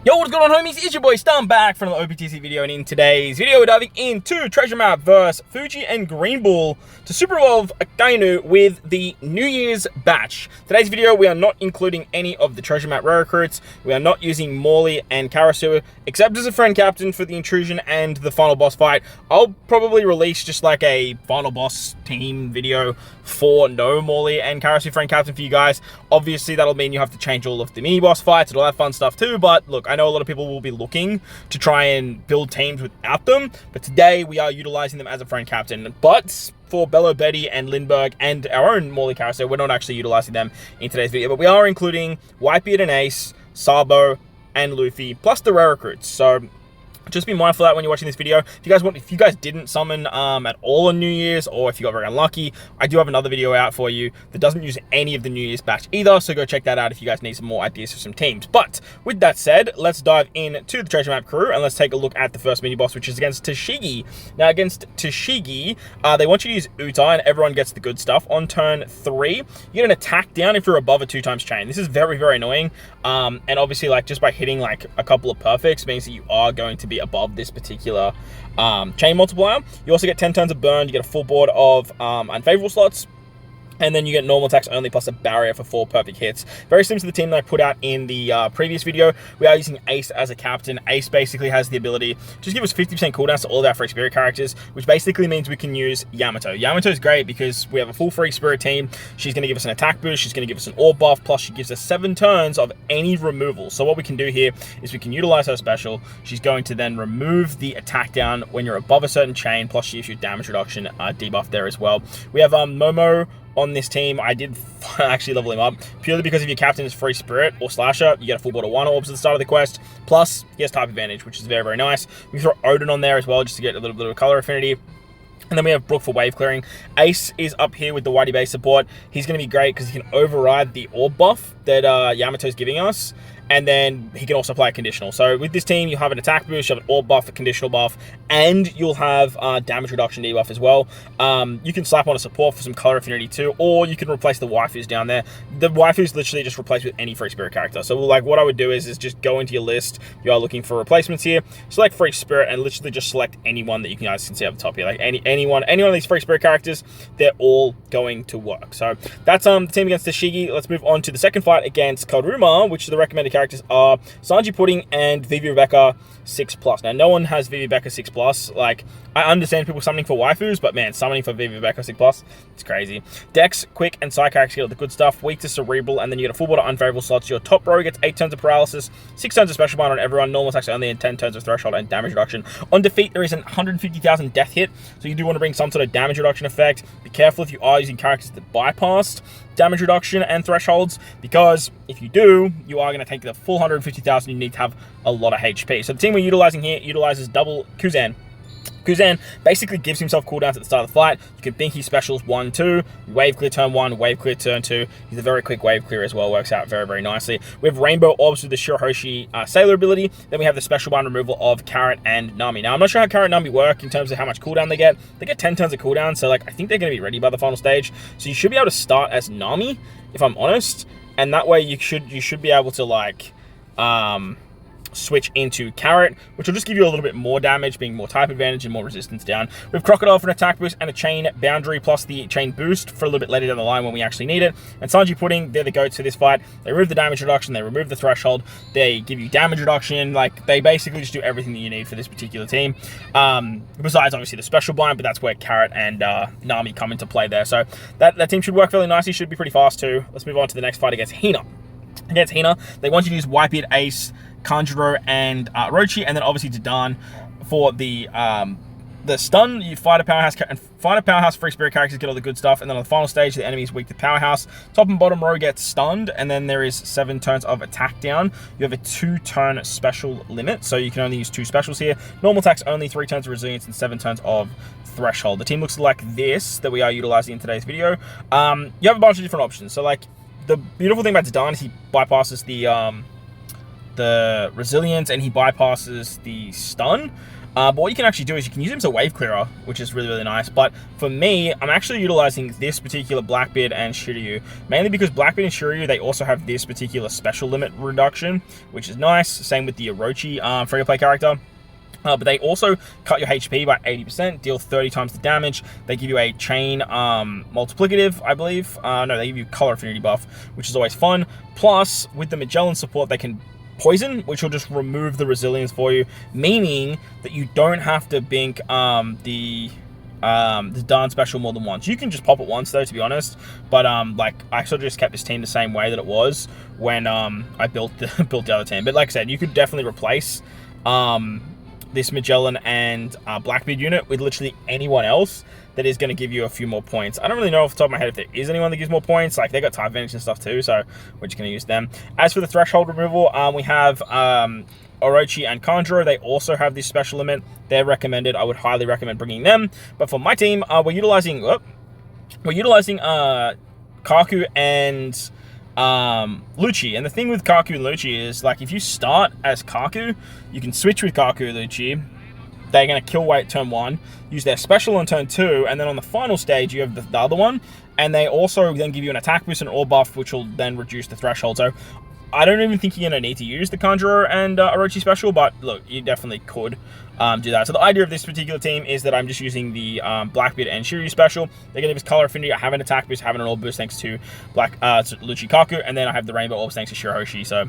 Yo, what's going on, homies? It's your boy Stan back from the OPTC video, and in today's video we're diving into Treasure Map vs Fuji and Greenbull to Super Evolve Akainu with the New Year's batch. Today's video we are not including any of the Treasure Map rare recruits. We are not using Morley and Karasu except as a friend captain for the Intrusion and the final boss fight. I'll probably release just like a final boss team video for no Morley and Karasu friend captain for you guys. Obviously that'll mean you have to change all of the mini boss fights and all that fun stuff too, but look, I know a lot of people will be looking to try and build teams without them, but today we are utilizing them as a friend captain. But for Bello, Betty, and Lindbergh, and our own Morley Carousel, we're not actually utilizing them in today's video, but we are including Whitebeard and Ace, Sabo, and Luffy, plus the rare recruits. So just be mindful of that when you're watching this video. If you guys didn't summon at all on New Year's, or if you got very unlucky, I do have another video out for you that doesn't use any of the New Year's batch either, so go check that out if you guys need some more ideas for some teams. But with that said, let's dive into the Treasure Map crew and let's take a look at the first mini boss, which is against Tashigi. Now against Tashigi, they want you to use Uta and everyone gets the good stuff. On turn 3, you get an attack down if you're above a 2x chain. This is very, very annoying. And obviously, like, just by hitting like a couple of perfects means that you are going to be above this particular chain multiplier. You also get 10 turns of burn, you get a full board of unfavorable slots, and then you get normal attacks only plus a barrier for 4 perfect hits. Very similar to the team that I put out in the previous video. We are using Ace as a captain. Ace basically has the ability to just give us 50% cooldowns to all of our free spirit characters, which basically means we can use Yamato. Yamato is great because we have a full free spirit team. She's going to give us an attack boost, she's going to give us an orb buff, plus she gives us 7 turns of any removal. So what we can do here is we can utilize her special. She's going to then remove the attack down when you're above a certain chain, plus she gives you damage reduction debuff there as well. We have Momo on this team. I did actually level him up purely because if your captain is free spirit or slasher, you get a full board of 1 orbs at the start of the quest, plus he has type advantage, which is very, very nice. We throw Odin on there as well just to get a little bit of color affinity. And then we have Brook for wave clearing. Ace is up here with the Whitey base support. He's going to be great because he can override the orb buff that Yamato's giving us, and then he can also apply a conditional. So with this team, you have an attack boost, you have an orb buff, a conditional buff, and you'll have damage reduction debuff as well. You can slap on a support for some color affinity too, or you can replace the waifus down there. The waifus literally just replace with any free spirit character. So like what I would do is just go into your list. You are looking for replacements here, select free spirit, and literally just select anyone that you guys can see up the top here. Like any one of these free spirit characters, they're all going to work. So that's the team against Tashigi. Let's move on to the second fight against Kodruma, which the recommended characters are Sanji Pudding and Vivi Rebecca 6+. Now, no one has Vivi Rebecca 6+. Like, I understand people summoning for waifus, but man, summoning for Vivi Rebecca 6+, it's crazy. Dex, Quick, and Side characters get all the good stuff. Weak to Cerebral, and then you get a full board of unfavorable slots. Your top row gets 8 turns of paralysis, 6 turns of special bind on everyone, normal attacks only, and 10 turns of threshold and damage reduction. On defeat, there is an 150,000 death hit, so you do want to bring some sort of damage reduction effect. Be careful if you are using characters that bypassed damage reduction and thresholds, because if you do, you are going to take the full 150,000. You need to have a lot of HP. So the team we're utilizing here utilizes double Kuzan. Kuzan basically gives himself cooldowns at the start of the fight. You can think he specials 1, 2, wave clear turn 1, wave clear turn 2. He's a very quick wave clear as well, works out very, very nicely. We have Rainbow Orbs with the Shirahoshi Sailor ability. Then we have the special bind removal of Carrot and Nami. Now, I'm not sure how Carrot and Nami work in terms of how much cooldown they get. They get 10 turns of cooldown, so like I think they're going to be ready by the final stage. So you should be able to start as Nami, if I'm honest, and that way you should be able to like switch into Carrot, which will just give you a little bit more damage, being more type advantage and more resistance down. We have Crocodile for an attack boost and a chain boundary plus the chain boost for a little bit later down the line when we actually need it. And Sanji Pudding, they're the goats for this fight. They remove the damage reduction, they remove the threshold, they give you damage reduction. Like, they basically just do everything that you need for this particular team. Besides obviously the special bind, but that's where Carrot and Nami come into play there. So that team should work really nicely, should be pretty fast too. Let's move on to the next fight against Hina. Against Hina, they want you to use Whitebeard, Ace, Kanjuro, and Rochi, and then obviously Dadan for the stun. You fight a powerhouse free spirit characters get all the good stuff, and then on the final stage the enemy is weak to powerhouse. Top and bottom row gets stunned, and then there is 7 turns of attack down. You have a 2-turn special limit, so you can only use 2 specials here. Normal attacks only, 3 turns of resilience, and 7 turns of threshold. The team looks like this that we are utilizing in today's video. You have a bunch of different options. So like the beautiful thing about Dadan is he bypasses the resilience and he bypasses the stun. But what you can actually do is you can use him as a wave clearer, which is really, really nice. But for me, I'm actually utilizing this particular Blackbeard and Shiryu, mainly because Blackbeard and Shiryu, they also have this particular special limit reduction, which is nice. Same with the Orochi free-to-play character. But they also cut your HP by 80%, deal 30 times the damage. They give you a chain multiplicative, I believe. No, they give you color affinity buff, which is always fun. Plus, with the Magellan support, they can poison, which will just remove the resilience for you, meaning that you don't have to bink the Darn special more than once. You can just pop it once though, to be honest. But like I sort of just kept this team the same way that it was when I built the other team. But like I said, you could definitely replace this Magellan and Blackbeard unit with literally anyone else that is going to give you a few more points. I don't really know off the top of my head if there is anyone that gives more points. Like, they got type advantage and stuff too, so we're just going to use them. As for the threshold removal, we have Orochi and Kanjuro. They also have this special limit. They're recommended. I would highly recommend bringing them. But for my team, we're utilizing Kaku and Lucci. And the thing with Kaku and Lucci is, like, if you start as Kaku, you can switch with Kaku and Lucci. They're going to kill weight turn 1, use their special on turn 2, and then on the final stage, you have the other one. And they also then give you an attack boost and orb buff, which will then reduce the threshold. So I don't even think you're going to need to use the Kanjuro and Orochi special, but look, you definitely could do that. So the idea of this particular team is that I'm just using the Blackbeard and Shiryu special. They're going to give us color affinity. I have an attack boost, I have an orb boost thanks to Lucci Kaku, and then I have the rainbow orbs thanks to Shirahoshi. So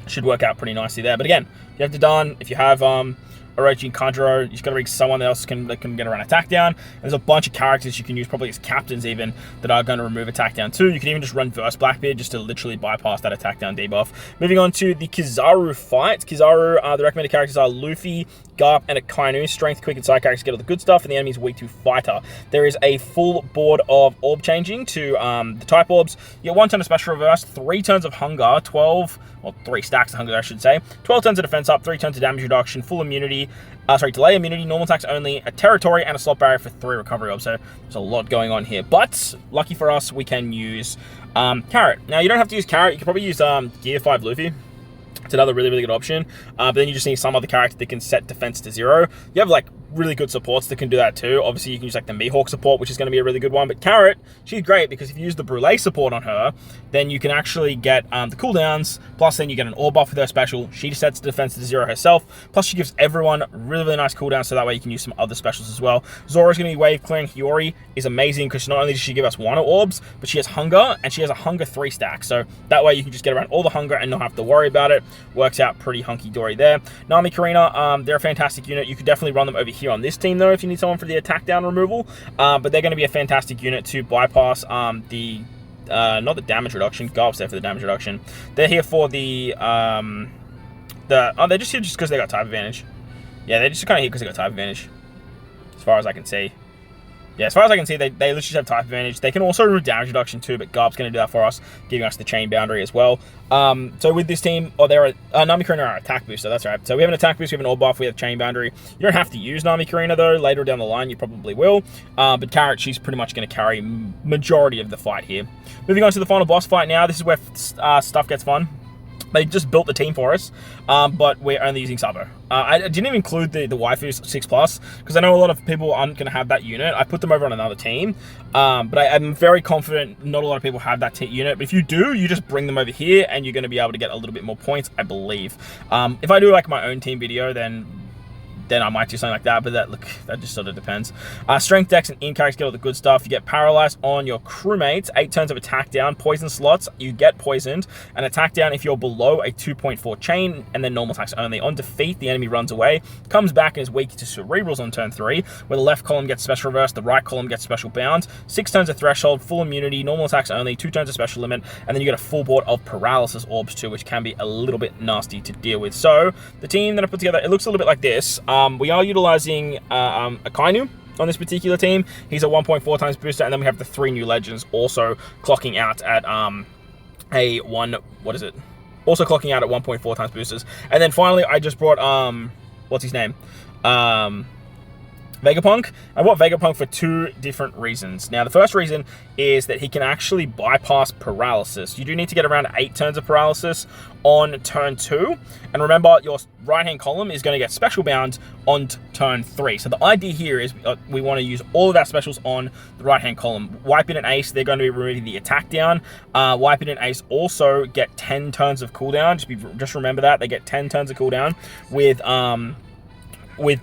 it should work out pretty nicely there. But again, you have to done, if you have Orochi and Kanjuro, you just got to bring someone else that can get around attack down. There's a bunch of characters you can use, probably as captains even, that are going to remove attack down too. You can even just run Verse Blackbeard just to literally bypass that attack down debuff. Moving on to the Kizaru fight. Kizaru, the recommended characters are Luffy, Garp, and Akainu. Strength, quick, and side characters get all the good stuff, and the enemy's weak to fighter. There is a full board of orb changing to the type orbs. You get 1 turn of special reverse, 3 turns of hunger, 3 stacks of hunger, I should say. 12 turns of defense up, 3 turns of damage reduction, full immunity, delay immunity, normal attacks only, a territory, and a slot barrier for 3 recovery orbs. So there's a lot going on here. But lucky for us, we can use Carrot. Now, you don't have to use Carrot. You can probably use Gear 5 Luffy. It's another really, really good option. But then you just need some other character that can set defense to 0. You have, like, really good supports that can do that too. Obviously, you can use, like, the Mihawk support, which is going to be a really good one. But Carrot, she's great because if you use the Brûlé support on her, then you can actually get the cooldowns. Plus, then you get an orb buff with her special. She sets defense to 0 herself. Plus, she gives everyone really, really nice cooldowns, so that way you can use some other specials as well. Zora's going to be wave clearing. Hiyori is amazing because not only does she give us 1 orbs, but she has hunger, and she has a hunger 3 stack. So that way you can just get around all the hunger and not have to worry about it. Works out pretty hunky-dory there. Nami, Karina, they're a fantastic unit. You could definitely run them over here on this team, though, if you need someone for the attack down removal. But they're going to be a fantastic unit to bypass not the damage reduction. Garp's there for the damage reduction. They're here for they're just here just because they got type advantage. Yeah, they're just kind of here because they got type advantage, as far as I can see. Yeah, as far as I can see, they literally just have type advantage. They can also remove damage reduction too, but Garp's going to do that for us, giving us the chain boundary as well. So with this team, they're Nami Karina are attack booster, that's right. So we have an attack boost, we have an orb buff, we have chain boundary. You don't have to use Nami Karina though. Later down the line, you probably will. But Carrot, she's pretty much going to carry majority of the fight here. Moving on to the final boss fight now. This is where stuff gets fun. They just built the team for us, but we're only using Sabo. I didn't even include the waifus 6+, because I know a lot of people aren't going to have that unit. I put them over on another team, but I'm very confident not a lot of people have that unit. But if you do, you just bring them over here, and you're going to be able to get a little bit more points, I believe. If I do like my own team video, then I might do something like that, but that just sort of depends. Strength, Dex, and in-characters get all the good stuff. You get paralyzed on your crewmates, 8 turns of attack down, poison slots, you get poisoned, and attack down if you're below a 2.4 chain, and then normal attacks only. On defeat, the enemy runs away, comes back and is weak to cerebrals on turn 3, where the left column gets special reverse, the right column gets special bound, 6 turns of threshold, full immunity, normal attacks only, 2 turns of special limit, and then you get a full board of paralysis orbs too, which can be a little bit nasty to deal with. So, the team that I put together, it looks a little bit like this. We are utilizing Akainu on this particular team. He's a 1.4 times booster, and then we have the 3 new legends also clocking out at also clocking out at 1.4 times boosters. And then finally, I just brought what's his name? Vegapunk. I bought Vegapunk for 2 different reasons. Now, the first reason is that he can actually bypass paralysis. You do need to get around 8 turns of paralysis on turn 2. And remember, your right-hand column is going to get special bound on turn 3. So the idea here is we want to use all of our specials on the right-hand column. Wipe In and Ace, they're going to be removing the attack down. Wipe In and Ace also get 10 turns of cooldown. Just remember that. They get 10 turns of cooldown with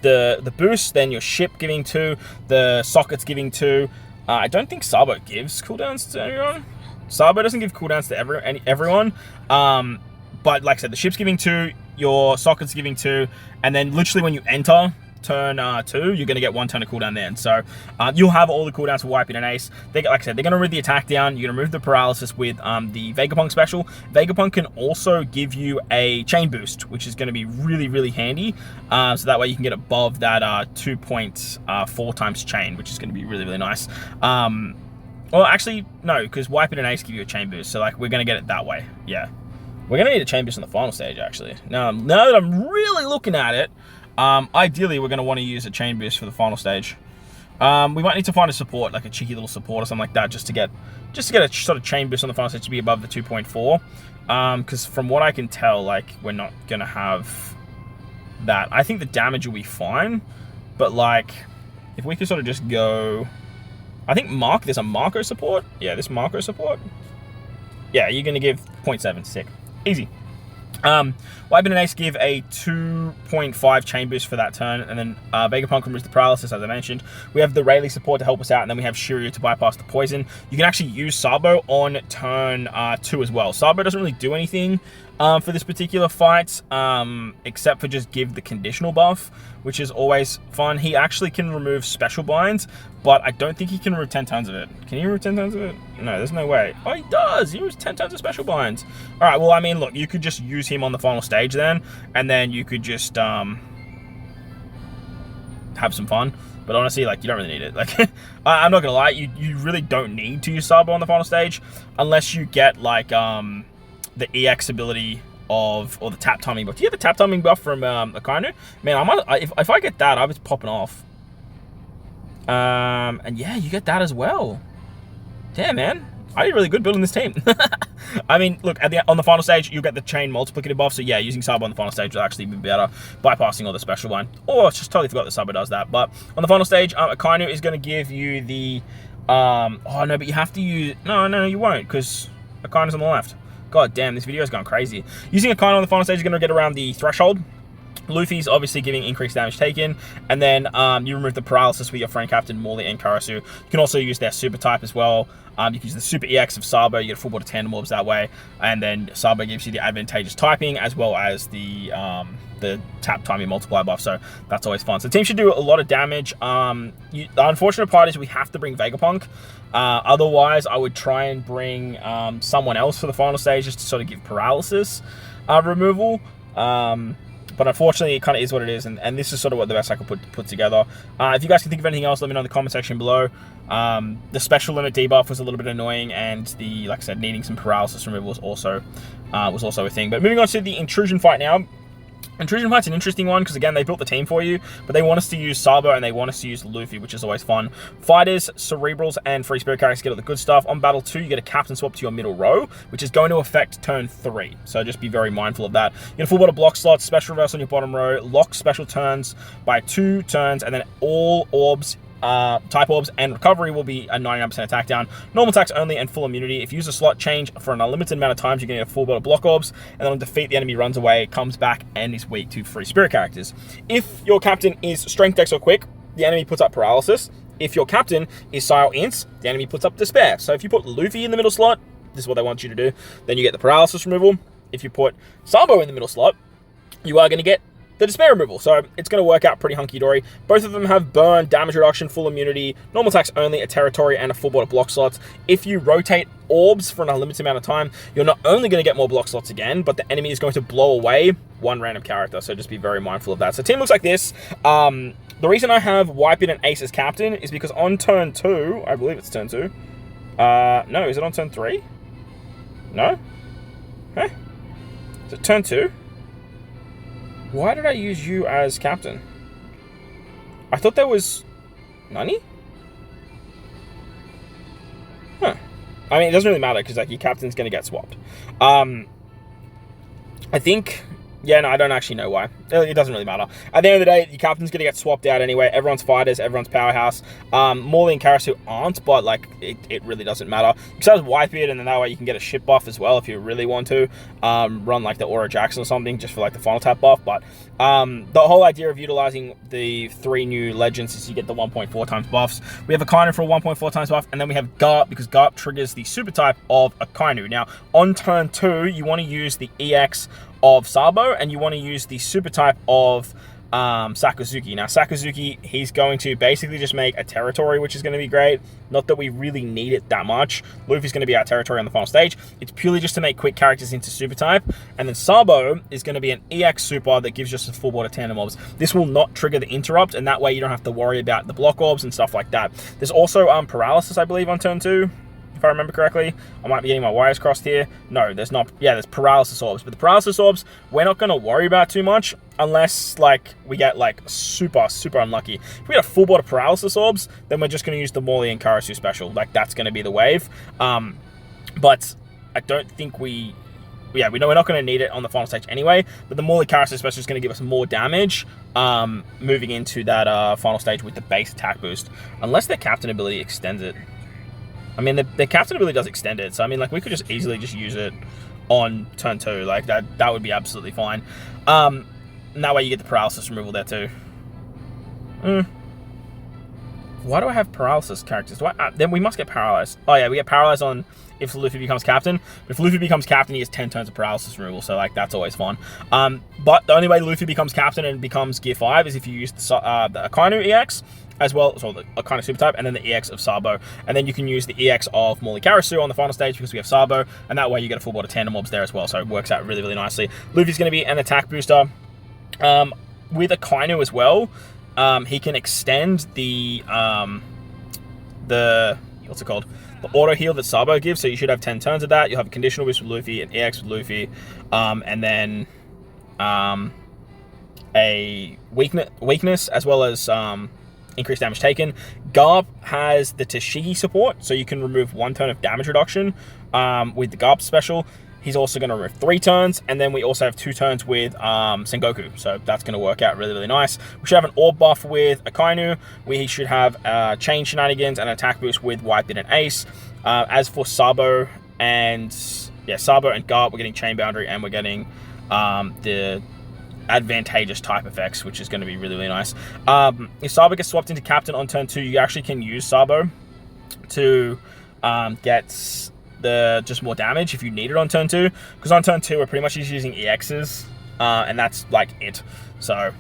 the boost, then your ship giving 2, the sockets giving 2. I don't think Sabo gives cooldowns to anyone. Sabo doesn't give cooldowns to everyone. But like I said, the ship's giving 2, your socket's giving 2, and then literally when you enter turn 2, you're going to get 1 turn of cooldown then. So you'll have all the cooldowns for Wipe In and Ace. Like I said, they're going to remove the attack down. You're going to remove the paralysis with the Vegapunk special. Vegapunk can also give you a chain boost, which is going to be really, really handy. So that way you can get above that 2.4 times chain, which is going to be really, really nice. Well, actually, no, because Wipe In and Ace give you a chain boost. So like we're going to get it that way. Yeah. We're going to need a chain boost on the final stage, actually. Now that I'm really looking at it, ideally, we're going to want to use a chain boost for the final stage. We might need to find a support, like a cheeky little support or something like that, just to get a sort of chain boost on the final stage to be above the 2.4. Because from what I can tell, like, we're not going to have that. I think the damage will be fine, but like, if we could sort of just go... I think there's a Marco support. Yeah, this Marco support. Yeah, you're going to give 0.7. Sick. Easy. Wipe In and Ace give a 2.5 chain boost for that turn, and then Vegapunk removes the paralysis, as I mentioned. We have the Rayleigh support to help us out, and then we have Shiryu to bypass the poison. You can actually use Sabo on turn 2 as well. Sabo doesn't really do anything for this particular fight, except for just give the conditional buff, which is always fun. He actually can remove special binds, but I don't think he can remove 10 tons of it. Can he remove 10 tons of it? No, there's no way. Oh, he does! He removes 10 tons of special binds. Alright, well, I mean, look, you could just use him on the final stage then, and then you could just have some fun. But honestly, like, you don't really need it. Like, I'm not gonna lie, you really don't need to use Sabo on the final stage, unless you get, like, the EX ability or the tap timing buff. Do you have the tap timing buff from Akainu? Man, if I get that, I was popping off. And yeah, you get that as well. Damn, man. I did really good building this team. I mean, look, on the final stage, you'll get the chain multiplicative buff. So yeah, using Sabo on the final stage will actually be better, bypassing all the special one. Oh, I just totally forgot that Sabo does that. But on the final stage, Akainu is going to give you the... oh, no, but you have to use... No, you won't, because Akainu's on the left. God damn, this video is going crazy. Using Akainu on the final stage is going to get around the threshold. Luffy's obviously giving increased damage taken, and then you remove the paralysis with your friend Captain Morley and Karasu. You can also use their super type as well. You can use the super EX of Sabo, you get a full body tandem orbs that way, and then Sabo gives you the advantageous typing as well as the tap timing multiplier buff, so that's always fun. So the team should do a lot of damage. The unfortunate part is we have to bring Vegapunk. Otherwise, I would try and bring someone else for the final stage just to sort of give paralysis removal. But unfortunately, it kind of is what it is, and this is sort of what the best I could put together. If you guys can think of anything else, let me know in the comment section below. The special limit debuff was a little bit annoying, and the, like I said, needing some paralysis removal was also a thing. But moving on to the Intrusion fight now. Intrusion fight's an interesting one because, again, they built the team for you, but they want us to use Sabo and they want us to use Luffy, which is always fun. Fighters, Cerebrals, and Free Spirit characters get all the good stuff. On Battle 2, you get a Captain Swap to your middle row, which is going to affect turn 3, so just be very mindful of that. You get a full bottle block slots, special reverse on your bottom row, lock special turns by 2 turns, and then all orbs, type orbs and recovery will be a 99% attack down. Normal attacks only and full immunity. If you use a slot change for an unlimited amount of times, you're going to get a full bottle block orbs, and then on defeat, the enemy runs away, comes back, and is weak to free spirit characters. If your captain is strength, dex, or quick, the enemy puts up paralysis. If your captain is Sile Ints, the enemy puts up despair. So if you put Luffy in the middle slot, this is what they want you to do, then you get the paralysis removal. If you put Sabo in the middle slot, you are going to get the despair removal, so it's going to work out pretty hunky-dory. Both of them have burn, damage reduction, full immunity, normal attacks only, a territory, and a full bottle block slots. If you rotate orbs for an unlimited amount of time, you're not only going to get more block slots again, but the enemy is going to blow away one random character, so just be very mindful of that. So team looks like this. The reason I have Wipe In and Ace as captain is because on turn 2, I believe it's turn 2. No, is it on turn 3? No? Huh? Is it turn 2? Why did I use you as captain? I thought there was... Nani? Huh. I mean, it doesn't really matter, because, like, your captain's going to get swapped. I think... Yeah, no, I don't actually know why. It doesn't really matter. At the end of the day, your captain's going to get swapped out anyway. Everyone's fighters, everyone's powerhouse. Morley and Karasu aren't, but, like, it really doesn't matter. Besides Whitebeard, and then that way you can get a ship buff as well if you really want to. Run, like, the Aura Jackson or something just for, like, the final tap buff. But the whole idea of utilizing the 3 new legends is you get the 1.4 times buffs. We have Akainu for a 1.4 times buff, and then we have Garp, because Garp triggers the super type of Akainu. Now, on turn 2, you want to use the EX of Sabo, and you want to use the super type of Sakazuki. Now, Sakazuki, he's going to basically just make a territory, which is going to be great. Not that we really need it that much. Luffy's going to be our territory on the final stage. It's purely just to make quick characters into super type. And then Sabo is going to be an EX super that gives us a full border tandem orbs. This will not trigger the interrupt, and that way you don't have to worry about the block orbs and stuff like that. There's also paralysis, I believe, on turn 2. If I remember correctly. I might be getting my wires crossed here. No, there's not. Yeah, there's paralysis orbs. But the paralysis orbs, we're not going to worry about too much unless, like, we get, like, super, super unlucky. If we get a full board of paralysis orbs, then we're just going to use the Morley and Karasu special. Like, that's going to be the wave. But I don't think we know we're not going to need it on the final stage anyway. But the Morley Karasu special is going to give us more damage moving into that final stage with the base attack boost. Unless their captain ability extends it. I mean, the captain ability does extend it, so I mean, like, we could just easily just use it on turn 2, like, that would be absolutely fine. And that way you get the paralysis removal there too. Why do I have paralysis characters? Then we must get paralyzed. Oh yeah, we get paralyzed on if Luffy becomes captain. But if Luffy becomes captain, he has 10 turns of paralysis removal, so, like, that's always fun. But the only way Luffy becomes captain and becomes Gear 5 is if you use the Akainu EX, as well, so the Akainu super type, and then the EX of Sabo. And then you can use the EX of Morley Karasu on the final stage because we have Sabo, and that way you get a full board of tandem mobs there as well, so it works out really, really nicely. Luffy's going to be an attack booster. With Akainu as well, he can extend the what's it called? The auto heal that Sabo gives, so you should have 10 turns of that. You'll have a conditional boost with Luffy, an EX with Luffy, and then a weakness as well as increased damage taken. Garp has the Tashigi support, so you can remove 1 turn of damage reduction with the Garp special. He's also going to remove 3 turns, and then we also have 2 turns with Sengoku, so that's going to work out really, really nice. We should have an orb buff with Akainu. We should have chain shenanigans and attack boost with Whitebeard and Ace. As for Sabo and Garp, we're getting chain boundary, and we're getting the advantageous type effects, which is going to be really, really nice. If Sabo gets swapped into captain on turn 2, you actually can use Sabo to get just more damage if you need it on turn 2, because on turn 2 we're pretty much just using EXs, and that's like it. So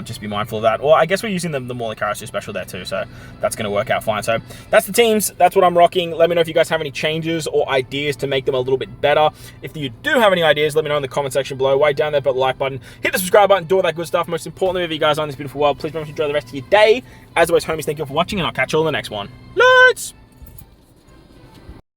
just be mindful of that. Or I guess we're using the Morley Karasu special there too, so that's going to work out fine. So that's the teams. That's what I'm rocking. Let me know if you guys have any changes or ideas to make them a little bit better. If you do have any ideas, let me know in the comment section below. Way down there, but the like button, hit the subscribe button, do all that good stuff. Most importantly, if you guys are in this beautiful world, please remember to enjoy the rest of your day. As always, homies, thank you all for watching, and I'll catch you all in the next one. Let's